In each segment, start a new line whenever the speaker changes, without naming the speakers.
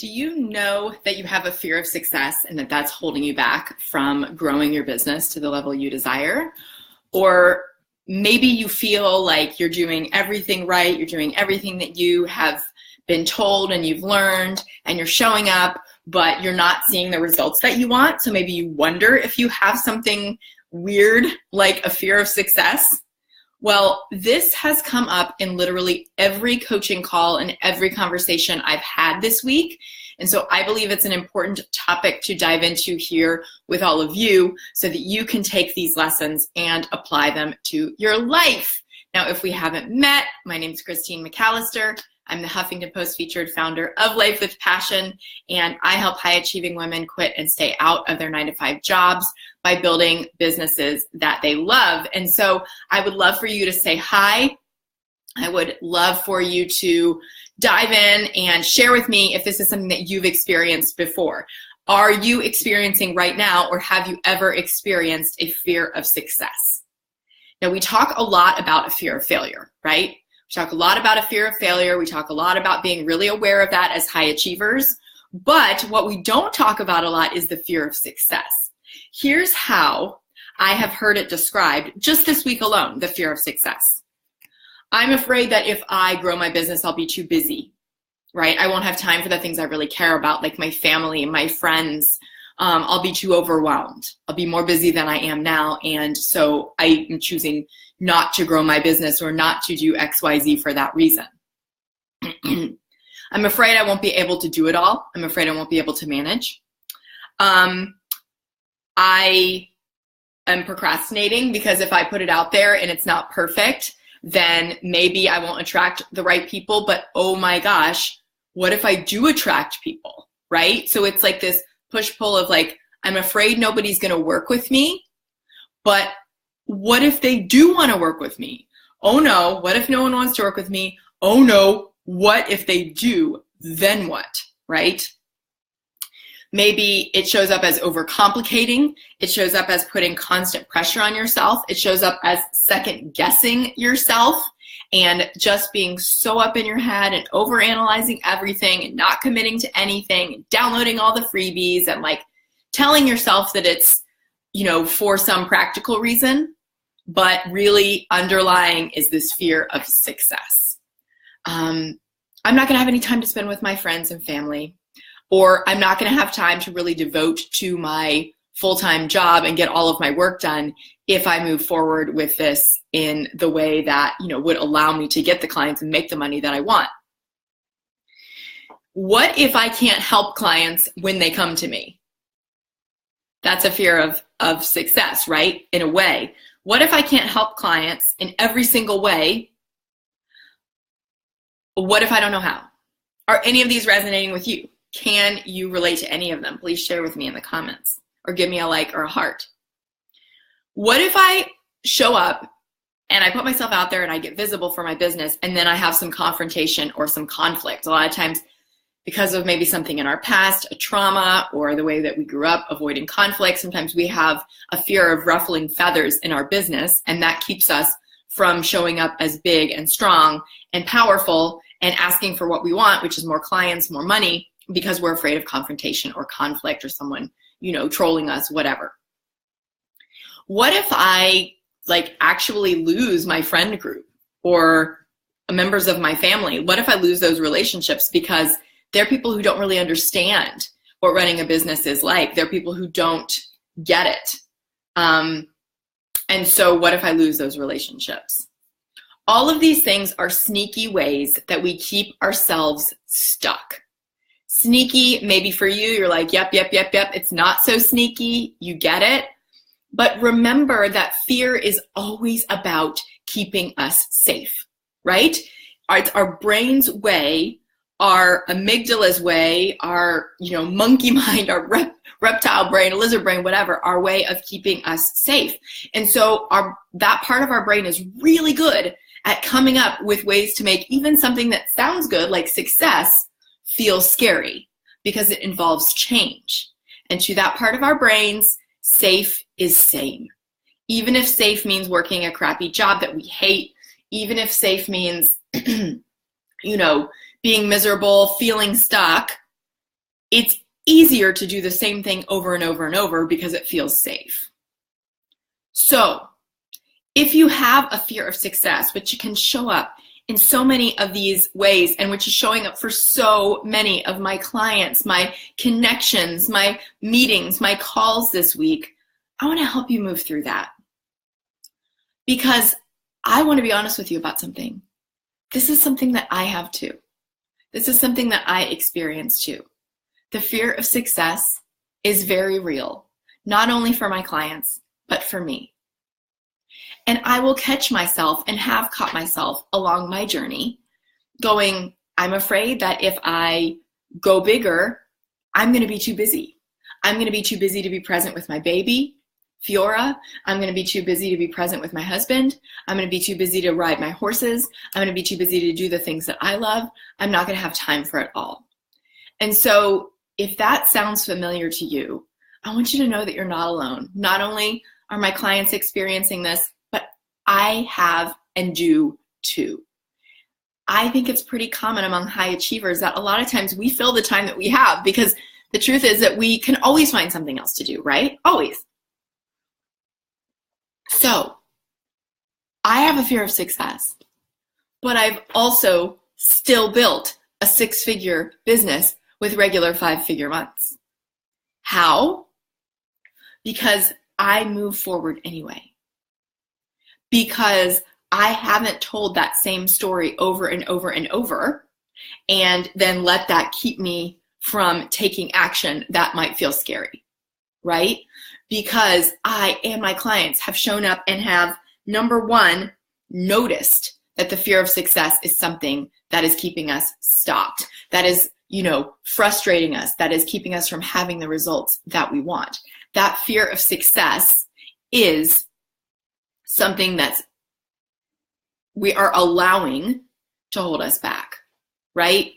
Do you know that you have a fear of success and that that's holding you back from growing your business to the level you desire? Or maybe you feel like you're doing everything right, you're doing everything that you have been told and you've learned, and you're showing up, but you're not seeing the results that you want. So maybe you wonder if you have something weird like a fear of success. Well, this has come up in literally every coaching call and every conversation I've had this week. And so I believe it's an important topic to dive into here with all of you so that you can take these lessons and apply them to your life. Now, if we haven't met, my name is McAlister. I'm the Huffington Post featured founder of Life with Passion, and I help high-achieving women quit and stay out of their 9-to-5 jobs by building businesses that they love. And so I would love for you to say hi. I would love for you to dive in and share with me if this is something that you've experienced before. Are you experiencing right now, or have you ever experienced a fear of success? Now, we talk a lot about a fear of failure, right? We talk a lot about a fear of failure. We talk a lot about being really aware of that as high achievers. But what we don't talk about a lot is the fear of success. Here's how I have heard it described just this week alone, the fear of success. I'm afraid that if I grow my business, I'll be too busy, right? I won't have time for the things I really care about, like my family and my friends. I'll be too overwhelmed. I'll be more busy than I am now. And so I am choosing not to grow my business or not to do XYZ for that reason. I'm afraid I won't be able to do it all. I'm afraid I won't be able to manage. I am procrastinating because if I put it out there and it's not perfect, then maybe I won't attract the right people. But oh my gosh, what if I do attract people, right? So it's like this push-pull of like, I'm afraid nobody's going to work with me, but what if they do want to work with me? Oh no, what if no one wants to work with me? Oh no, what if they do? Then what, right? Maybe it shows up as overcomplicating. It shows up as putting constant pressure on yourself. It shows up as second guessing yourself and just being so up in your head and overanalyzing everything and not committing to anything and downloading all the freebies and like telling yourself that it's, you know, for some practical reason, but really underlying is this fear of success. I'm not going to have any time to spend with my friends and family, or I'm not going to have time to really devote to my full-time job and get all of my work done if I move forward with this in the way that, you know, would allow me to get the clients and make the money that I want. What if I can't help clients when they come to me? That's a fear of success, right? In a way. What if I can't help clients in every single way? What if I don't know how? Are any of these resonating with you? Can you relate to any of them? Please share with me in the comments or give me a like or a heart. What if I show up and I put myself out there and I get visible for my business and then I have some confrontation or some conflict? A lot of times because of maybe something in our past, a trauma, or the way that we grew up avoiding conflict, sometimes we have a fear of ruffling feathers in our business, and that keeps us from showing up as big and strong and powerful and asking for what we want, which is more clients, more money, because we're afraid of confrontation or conflict or someone, you know, trolling us, whatever. What if I like actually lose my friend group or members of my family? What if I lose those relationships because they're people who don't really understand what running a business is like? They're people who don't get it. And so what if I lose those relationships? All of these things are sneaky ways that we keep ourselves stuck. Sneaky, maybe for you, you're like, yep. It's not so sneaky. You get it. But remember that fear is always about keeping us safe, right? It's our brain's way, our amygdala's way, our, you know, monkey mind, our reptile brain, lizard brain, whatever, our way of keeping us safe. And so that part of our brain is really good at coming up with ways to make even something that sounds good, like success, feel scary because it involves change. And to that part of our brains, safe is same. Even if safe means working a crappy job that we hate, even if safe means, you know, being miserable, feeling stuck, it's easier to do the same thing over and over and over because it feels safe. So if you have a fear of success, which can show up in so many of these ways, and which is showing up for so many of my clients, my connections, my meetings, my calls this week, I want to help you move through that. Because I want to be honest with you about something. This is something that I have too. This is something that I experience too. The fear of success is very real, not only for my clients, but for me. And I will catch myself and have caught myself along my journey going, I'm afraid that if I go bigger, I'm going to be too busy. I'm going to be too busy to be present with my baby, Fiora. I'm going to be too busy to be present with my husband. I'm going to be too busy to ride my horses. I'm going to be too busy to do the things that I love. I'm not going to have time for it all. And so if that sounds familiar to you, I want you to know that you're not alone. Not only are my clients experiencing this, but I have and do too. I think it's pretty common among high achievers that a lot of times we fill the time that we have, because the truth is that we can always find something else to do, right? Always. So I have a fear of success, but I've also still built a 6-figure business with regular 5-figure months. How? Because I move forward anyway. Because I haven't told that same story over and over and over, and then let that keep me from taking action that might feel scary, right? Because I and my clients have shown up and have, number one, noticed that the fear of success is something that is keeping us stopped, that is, frustrating us, that is keeping us from having the results that we want. That fear of success is something that's we are allowing to hold us back, right?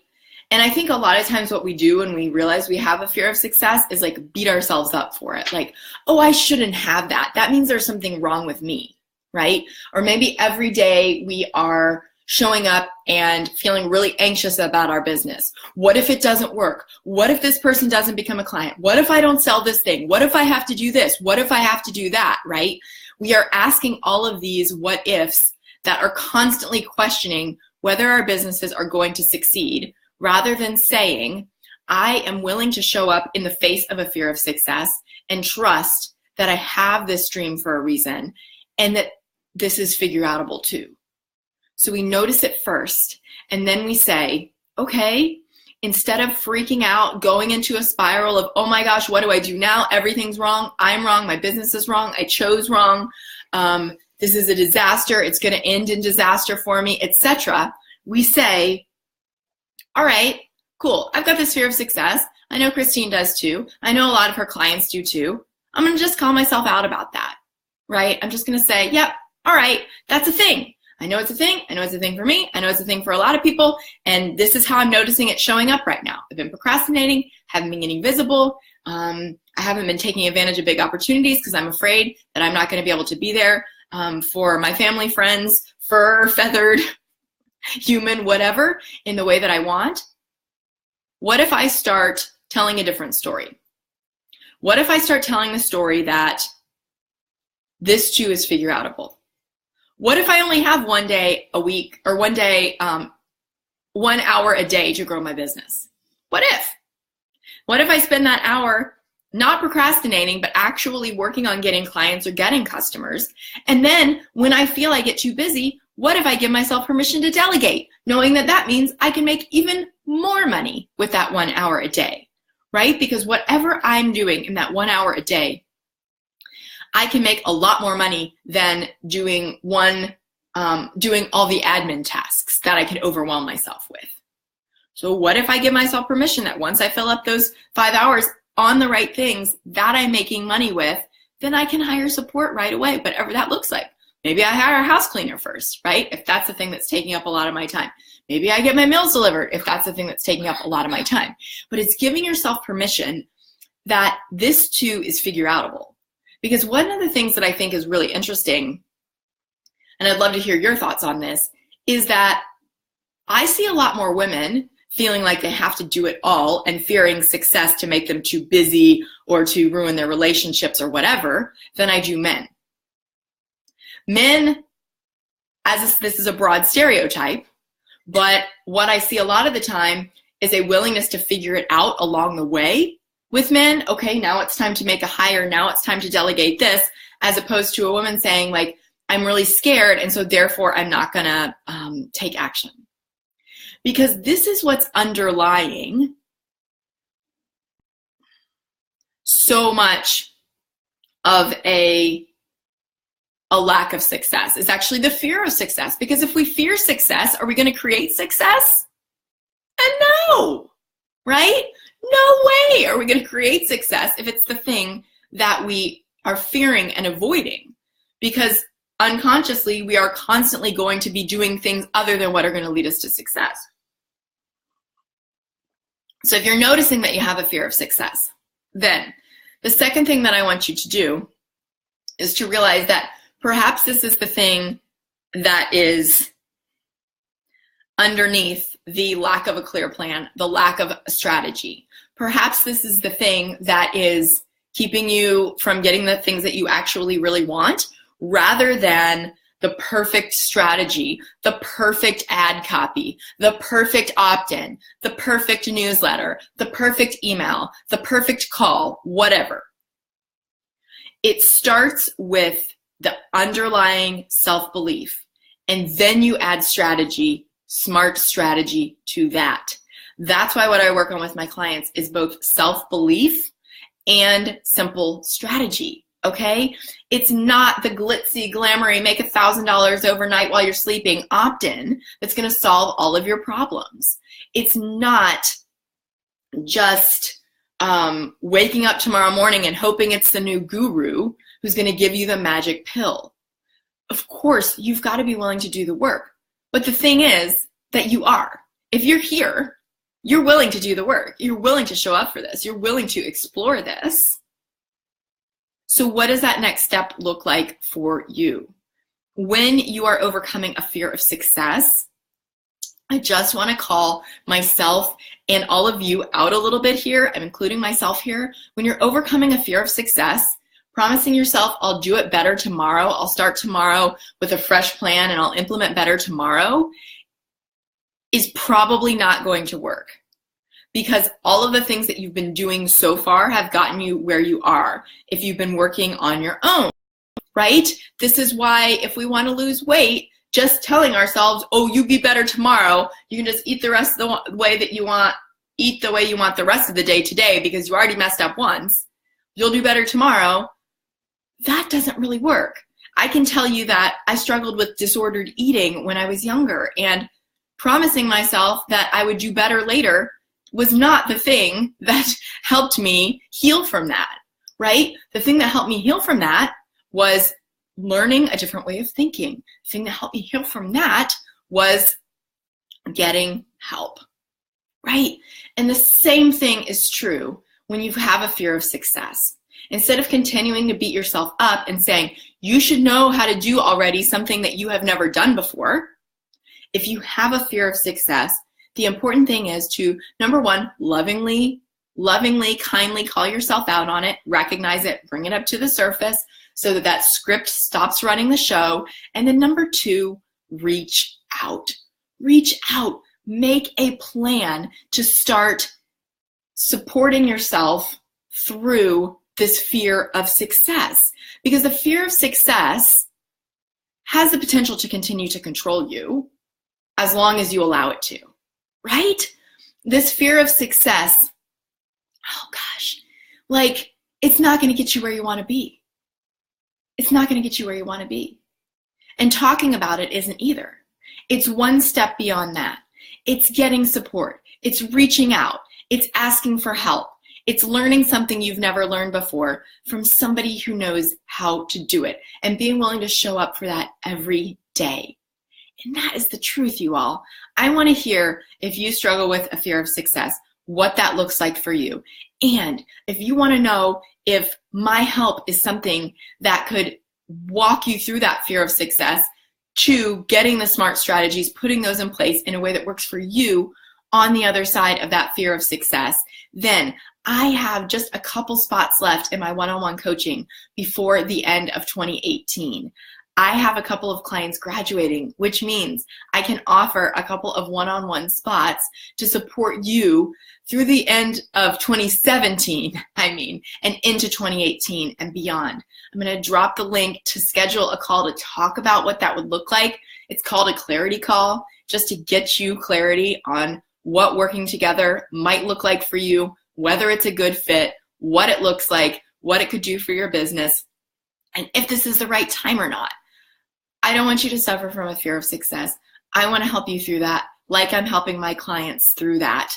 And I think a lot of times what we do when we realize we have a fear of success is like beat ourselves up for it. Like, oh, I shouldn't have that. That means there's something wrong with me, right? Or maybe every day we are showing up and feeling really anxious about our business. What if it doesn't work? What if this person doesn't become a client? What if I don't sell this thing? What if I have to do this? What if I have to do that, right? We are asking all of these what ifs that are constantly questioning whether our businesses are going to succeed, rather than saying, I am willing to show up in the face of a fear of success and trust that I have this dream for a reason and that this is figure outable too. So we notice it first, and then we say, okay, instead of freaking out, going into a spiral of, oh my gosh, what do I do now? Everything's wrong. I'm wrong. My business is wrong. I chose wrong. This is a disaster. It's going to end in disaster for me, etc. We say, all right, cool. I've got this fear of success. I know Christine does too. I know a lot of her clients do too. I'm going to just call myself out about that, right? I'm just going to say, yep, all right, that's a thing. I know it's a thing. I know it's a thing for me. I know it's a thing for a lot of people. And this is how I'm noticing it showing up right now. I've been procrastinating, haven't been getting visible. I haven't been taking advantage of big opportunities because I'm afraid that I'm not going to be able to be there for my family, friends, fur, feathered, human, whatever, in the way that I want. What if I start telling a different story? What if I start telling the story that this too is figure outable? What if I only have one day a week or 1 hour a day to grow my business? What if? What if I spend that hour not procrastinating, but actually working on getting clients or getting customers? And then when I feel I get too busy, what if I give myself permission to delegate, knowing that that means I can make even more money with that 1 hour a day, right? Because whatever I'm doing in that 1 hour a day, I can make a lot more money than doing all the admin tasks that I can overwhelm myself with. So what if I give myself permission that once I fill up those 5 hours on the right things that I'm making money with, then I can hire support right away, whatever that looks like. Maybe I hire a house cleaner first, right? If that's the thing that's taking up a lot of my time. Maybe I get my meals delivered if that's the thing that's taking up a lot of my time. But it's giving yourself permission that this too is figure outable. Because one of the things that I think is really interesting, and I'd love to hear your thoughts on this, is that I see a lot more women feeling like they have to do it all and fearing success to make them too busy or to ruin their relationships or whatever than I do men. Men, this is a broad stereotype, but what I see a lot of the time is a willingness to figure it out along the way with men. Okay, now it's time to make a hire. Now it's time to delegate this, as opposed to a woman saying, like, I'm really scared, and so therefore I'm not going to take action. Because this is what's underlying so much of a lack of success. Is actually the fear of success. Because if we fear success, are we going to create success? And no, right? No way are we going to create success if it's the thing that we are fearing and avoiding. Because unconsciously, we are constantly going to be doing things other than what are going to lead us to success. So if you're noticing that you have a fear of success, then the second thing that I want you to do is to realize that perhaps this is the thing that is underneath the lack of a clear plan, the lack of a strategy. Perhaps this is the thing that is keeping you from getting the things that you actually really want, rather than the perfect strategy, the perfect ad copy, the perfect opt-in, the perfect newsletter, the perfect email, the perfect call, whatever. It starts with the underlying self-belief, and then you add strategy, smart strategy to that. That's why what I work on with my clients is both self-belief and simple strategy. Okay? It's not the glitzy, glamoury, make $1,000 overnight while you're sleeping opt-in that's going to solve all of your problems. It's not just waking up tomorrow morning and hoping it's the new guru who's going to give you the magic pill. Of course, you've got to be willing to do the work. But the thing is that you are. If you're here, you're willing to do the work. You're willing to show up for this. You're willing to explore this. So what does that next step look like for you? When you are overcoming a fear of success, I just want to call myself and all of you out a little bit here. I'm including myself here. When you're overcoming a fear of success, promising yourself, I'll do it better tomorrow. I'll start tomorrow with a fresh plan and I'll implement better tomorrow, is probably not going to work. Because all of the things that you've been doing so far have gotten you where you are if you've been working on your own, right? This is why if we want to lose weight, just telling ourselves, oh, you be better tomorrow, you can just eat the rest of the way that you want, eat the way you want the rest of the day today because you already messed up once, you'll do better tomorrow. That doesn't really work. I can tell you that I struggled with disordered eating when I was younger, and promising myself that I would do better later was not the thing that helped me heal from that, right? The thing that helped me heal from that was learning a different way of thinking. The thing that helped me heal from that was getting help, right? And the same thing is true when you have a fear of success. Instead of continuing to beat yourself up and saying, you should know how to do already something that you have never done before, if you have a fear of success, the important thing is to, number one, lovingly, kindly call yourself out on it, recognize it, bring it up to the surface so that that script stops running the show. And then number two, reach out. Reach out. Make a plan to start supporting yourself through this fear of success. Because the fear of success has the potential to continue to control you as long as you allow it to. Right? This fear of success, oh gosh, like it's not going to get you where you want to be. It's not going to get you where you want to be. And talking about it isn't either. It's one step beyond that. It's getting support. It's reaching out. It's asking for help. It's learning something you've never learned before from somebody who knows how to do it and being willing to show up for that every day. And that is the truth, you all. I want to hear, if you struggle with a fear of success, what that looks like for you. And if you want to know if my help is something that could walk you through that fear of success to getting the smart strategies, putting those in place in a way that works for you, on the other side of that fear of success, then I have just a couple spots left in my one-on-one coaching before the end of 2018. I have a couple of clients graduating, which means I can offer a couple of one-on-one spots to support you through the end of 2017, and into 2018 and beyond. I'm going to drop the link to schedule a call to talk about what that would look like. It's called a clarity call, just to get you clarity on what working together might look like for you, whether it's a good fit, what it looks like, what it could do for your business, and if this is the right time or not. I don't want you to suffer from a fear of success. I want to help you through that, like I'm helping my clients through that.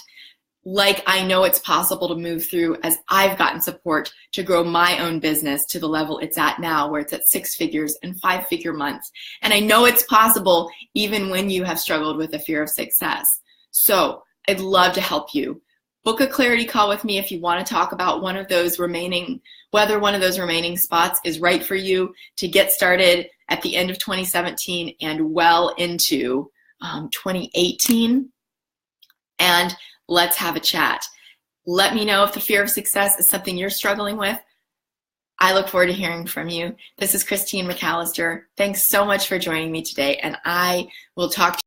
Like I know it's possible to move through as I've gotten support to grow my own business to the level it's at now, where it's at 6 figures and 5-figure months. And I know it's possible even when you have struggled with a fear of success. So I'd love to help you. Book a clarity call with me if you want to talk about whether one of those remaining spots is right for you to get started at the end of 2017 and well into 2018. And let's have a chat. Let me know if the fear of success is something you're struggling with. I look forward to hearing from you. This is Christine McAlister. Thanks so much for joining me today, and I will talk to you